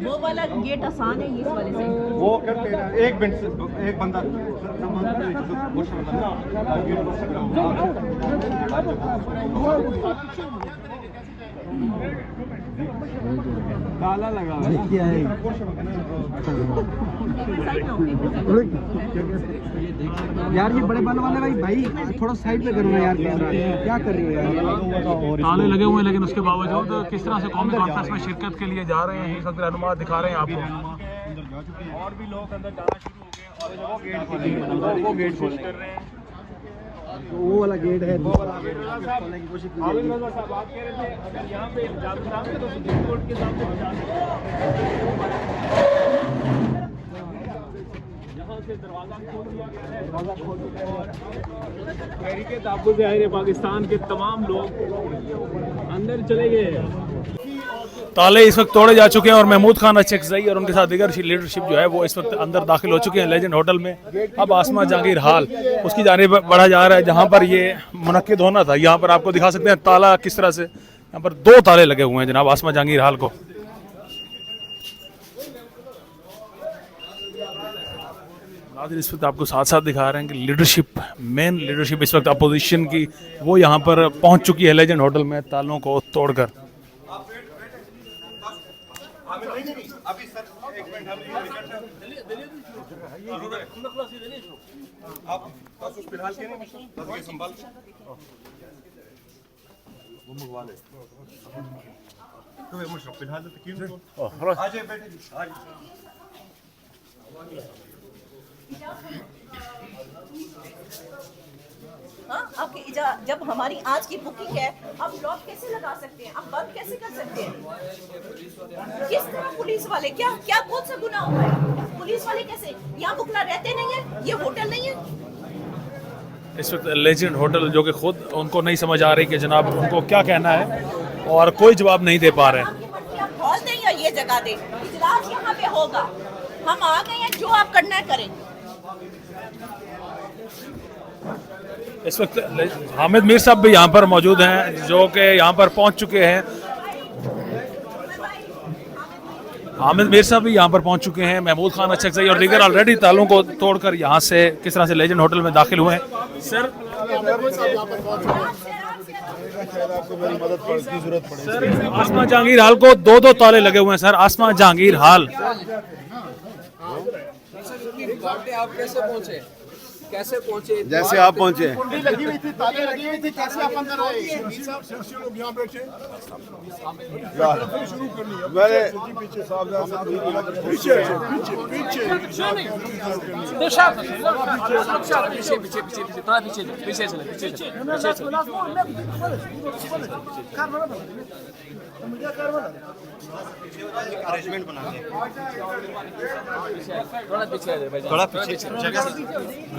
वो वाला गेट आसान है इस वाले से। वो एक मिनट से एक बंदा ताला लगा क्या है यार? ये बड़े बाल वाले भाई थोड़ा साइड पे करो ना यार, क्या कर रही है यार? ताले लगे हुए हैं लेकिन उसके बावजूद किस तरह से कौमी कॉन्फ्रेंस में शिरकत के लिए जा रहे हैं इस वक्त रहनुमा दिखा रहे हैं आपको। और भी लोग अंदर जाना शुरू हो गए और वो गेट खोल कर रहे हैं। वो वाला गेट है, वो वाला गेट खोलने की कोशिश की जा रही है। बात कह रहे थे अगर यहाँ पे जादू साहब तो सुप्रीम कोर्ट के सामने यहाँ से दरवाजा खोल दिया गया है, दरवाजा खोल दिया है और तहरीके तहफ़्फ़ुज़ ज़ाहिर पाकिस्तान के तमाम लोग अंदर चले गए। ताले इस वक्त तोड़े जा चुके हैं और महमूद खान अचकज़ई और उनके साथ दीगर लीडरशिप जो है वो इस वक्त अंदर दाखिल हो चुके हैं लेजेंड होटल में। अब आसमा जहांगीर हाल उसकी जानिब बढ़ा जा रहा है जहां पर ये मुनक्किद होना था। यहाँ पर आपको दिखा सकते हैं ताला किस तरह से, यहाँ पर 2 ताले लगे हुए हैं जनाब आसमा जहांगीर हाल को। इस वक्त आपको साथ साथ दिखा रहे हैं कि लीडरशिप, मेन लीडरशिप इस वक्त अपोजिशन की वो यहाँ पर पहुँच चुकी है लेजेंड होटल में तालों को तोड़कर। अभी सर एक मिनट आप फिलहाल के नहीं संभाल वो मंगवा ले तो फिलहाल आ जाए बेटे जी। हाँ, आपकी जब हमारी आज की बुकिंग है आप लॉक कैसे लगा सकते हैं, आप बंद कैसे कर सकते हैं? किस तरह पुलिस वाले, क्या क्या कौन सा गुनाह हुआ है? पुलिस वाले कैसे यहाँ बुकला रहते नहीं है? ये होटल नहीं है। इस वक्त लेजेंड होटल जो कि खुद उनको नहीं समझ आ रही कि जनाब उनको क्या कहना है और कोई जवाब नहीं दे पा रहे हैं। हॉल दें या ये जगह दें, इजलास यहाँ पे होगा, हम आ गए हैं, जो आप करना है करें। इस वक्त हामिद मीर साहब भी यहाँ पर मौजूद हैं जो कि यहाँ पर पहुँच चुके हैं। हामिद मीर साहब भी यहाँ पर पहुँच चुके हैं। महमूद खान अचकज़ई और दीगर ऑलरेडी तालों को तोड़कर यहाँ से किस तरह से लेजेंड होटल में दाखिल हुए हैं। सर आसमा जहांगीर हाल को 2-2 ताले लगे हुए हैं सर, आसमा जहांगीर हाल। आप कैसे पहुंचे? कैसे पहुंचे? जैसे आप पहुंचे, कुंडी लगी हुई थी, ताले लगी हुई थी, कैसे आप अंदर आए? लोग यहाँ बैठे शुरू कर लिया। पीछे साहब पीछे अरेंजमेंट बना थोड़ा पीछे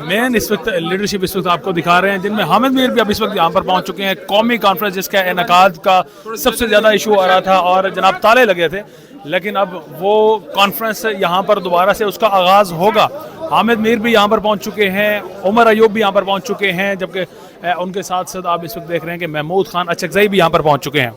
मेन इस वक्त लीडरशिप इस वक्त आपको दिखा रहे हैं जिनमें हामिद मीर भी अब इस वक्त यहाँ पर पहुँच चुके हैं। कौमी कॉन्फ्रेंस जिसका इनेकाद का सबसे ज़्यादा इशू आ रहा था और जनाब ताले लगे थे, लेकिन अब वो कॉन्फ्रेंस यहाँ पर दोबारा से उसका आगाज़ होगा। हामिद मीर भी यहाँ पर पहुँच चुके हैं, उमर अयूब भी यहाँ पर पहुँच चुके हैं, जबकि उनके साथ साथ आप इस वक्त देख रहे हैं कि महमूद खान अचकज़ई भी यहाँ पर पहुँच चुके हैं।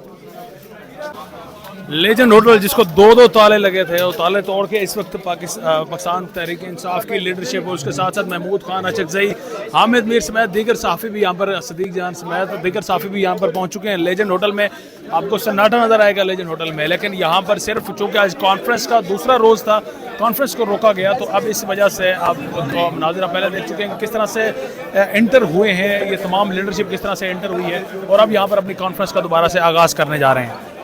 लेजेंड होटल जिसको 2-2 ताले लगे थे वो ताले तोड़ के इस वक्त पाकिस्तान तहरीक इंसाफ की लीडरशिप और उसके साथ साथ महमूद खान अचकज़ई, हामिद मीर समेत दीगर सहाफ़ी भी यहाँ पर, सदीक जान समेत दीगर सहाफ़ी भी यहाँ पर पहुँच चुके हैं। लेजेंड होटल में आपको सन्नाटा नज़र आएगा लेजेंड होटल में, लेकिन यहाँ पर सिर्फ चूँकि आज कॉन्फ्रेंस का दूसरा रोज़ था, कॉन्फ्रेंस को रोका गया, तो अब इस वजह से आप नाज़िरा पहले देख चुके हैं किस तरह से एंटर हुए हैं, ये तमाम लीडरशिप किस तरह से एंटर हुई है और अब यहाँ पर अपनी कॉन्फ्रेंस का दोबारा से आगाज़ करने जा रहे हैं।